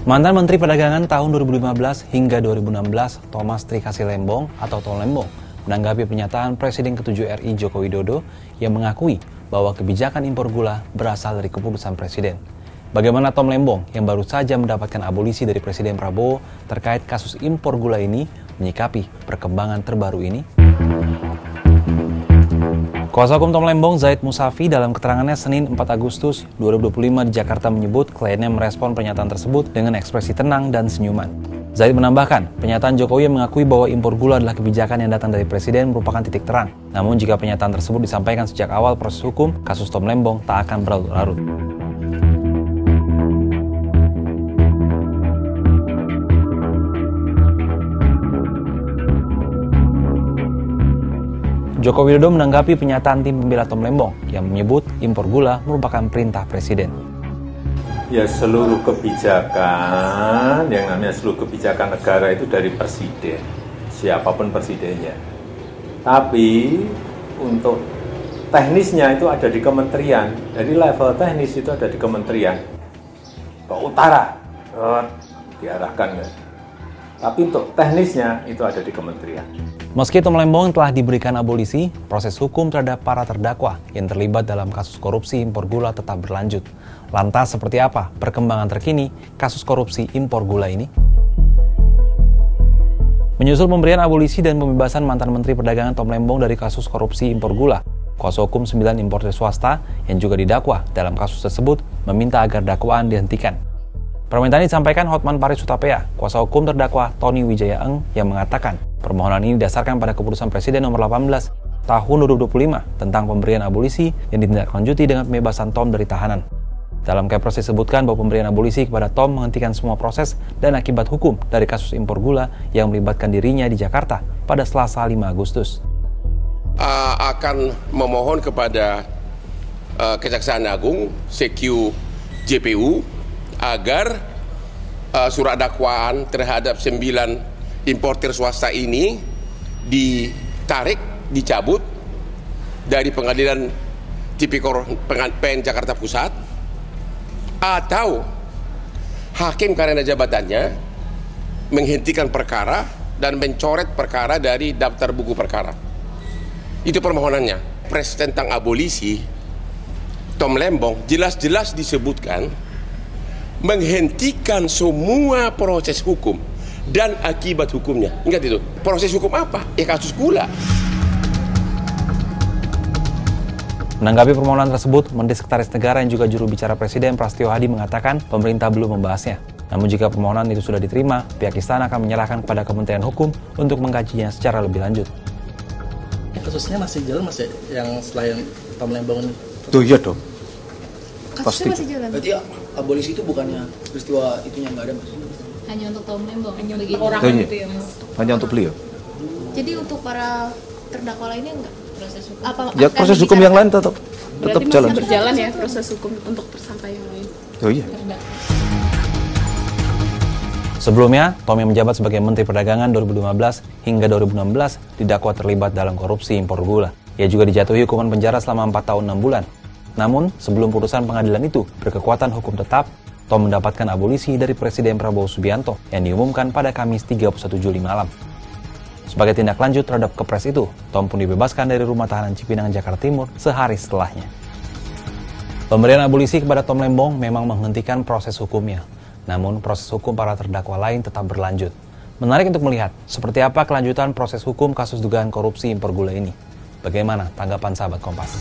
Mantan Menteri Perdagangan tahun 2015 hingga 2016, Thomas Trikasih Lembong atau Tom Lembong, menanggapi pernyataan Presiden ke-7 RI Joko Widodo yang mengakui bahwa kebijakan impor gula berasal dari keputusan Presiden. Bagaimana Tom Lembong yang baru saja mendapatkan abolisi dari Presiden Prabowo terkait kasus impor gula ini menyikapi perkembangan terbaru ini? Kuasa hukum Tom Lembong, Zaid Musafi, dalam keterangannya Senin 4 Agustus 2025 di Jakarta menyebut kliennya merespon pernyataan tersebut dengan ekspresi tenang dan senyuman. Zaid menambahkan, pernyataan Jokowi yang mengakui bahwa impor gula adalah kebijakan yang datang dari Presiden merupakan titik terang. Namun jika pernyataan tersebut disampaikan sejak awal proses hukum, kasus Tom Lembong tak akan berlarut-larut. Joko Widodo menanggapi pernyataan tim pembela Tom Lembong yang menyebut impor gula merupakan perintah Presiden. Ya, seluruh kebijakan, yang namanya seluruh kebijakan negara itu dari Presiden, siapapun presidennya. Tapi untuk teknisnya itu ada di kementerian, jadi level teknis itu ada di kementerian. Ke utara, diarahkan kan. Tapi untuk teknisnya itu ada di kementerian. Meski Tom Lembong telah diberikan abolisi, proses hukum terhadap para terdakwa yang terlibat dalam kasus korupsi impor gula tetap berlanjut. Lantas seperti apa perkembangan terkini kasus korupsi impor gula ini? Menyusul pemberian abolisi dan pembebasan mantan Menteri Perdagangan Tom Lembong dari kasus korupsi impor gula, kuasa hukum 9 importer swasta yang juga didakwa dalam kasus tersebut meminta agar dakwaan dihentikan. Permintaan disampaikan Hotman Paris Hutapea, kuasa hukum terdakwa Tony Wijaya Eng, yang mengatakan permohonan ini didasarkan pada keputusan Presiden nomor 18 tahun 2025 tentang pemberian abolisi yang ditindaklanjuti dengan pembebasan Tom dari tahanan. Dalam Kepres disebutkan bahwa pemberian abolisi kepada Tom menghentikan semua proses dan akibat hukum dari kasus impor gula yang melibatkan dirinya di Jakarta pada Selasa 5 Agustus. Akan memohon kepada Kejaksaan Agung, CQ JPU, agar surat dakwaan terhadap 9 importer swasta ini ditarik, dicabut dari Pengadilan Tipikor PN Jakarta Pusat, atau hakim karena jabatannya menghentikan perkara dan mencoret perkara dari daftar buku perkara. Itu permohonannya. Pres tentang abolisi Tom Lembong jelas-jelas disebutkan menghentikan semua proses hukum dan akibat hukumnya. Ingat itu. Proses hukum apa? Ya kasus gula. Menanggapi permohonan tersebut, Menteri Sekretaris Negara yang juga juru bicara Presiden Prasetyo Hadi mengatakan pemerintah belum membahasnya. Namun jika permohonan itu sudah diterima, pihak istana akan menyerahkan kepada Kementerian Hukum untuk mengkajinya secara lebih lanjut. Kasusnya masih jalan, masih yang selain Tom Lembong ini? Tuh iya dong. Kasusnya masih jalan. Berarti abolisi itu bukannya peristiwa itunya nggak ada, Mas? Hanya untuk Tom Lembong, hanya begitu. Orang gitu ya, Mas. Hanya untuk beliau. Jadi untuk para terdakwa lainnya enggak proses hukum? Apa ya proses hukum yang lain tetap jalan. Berjalan ya proses hukum untuk tersangka yang lain. Oh iya. Sebelumnya, Tom yang menjabat sebagai Menteri Perdagangan 2015 hingga 2016 didakwa terlibat dalam korupsi impor gula. Ia juga dijatuhi hukuman penjara selama 4 tahun 6 bulan. Namun, sebelum putusan pengadilan itu berkekuatan hukum tetap, Tom mendapatkan abolisi dari Presiden Prabowo Subianto yang diumumkan pada Kamis 31 Juli malam. Sebagai tindak lanjut terhadap Kepres itu, Tom pun dibebaskan dari rumah tahanan Cipinang, Jakarta Timur sehari setelahnya. Pemberian abolisi kepada Tom Lembong memang menghentikan proses hukumnya. Namun, proses hukum para terdakwa lain tetap berlanjut. Menarik untuk melihat seperti apa kelanjutan proses hukum kasus dugaan korupsi impor gula ini. Bagaimana tanggapan sahabat Kompas?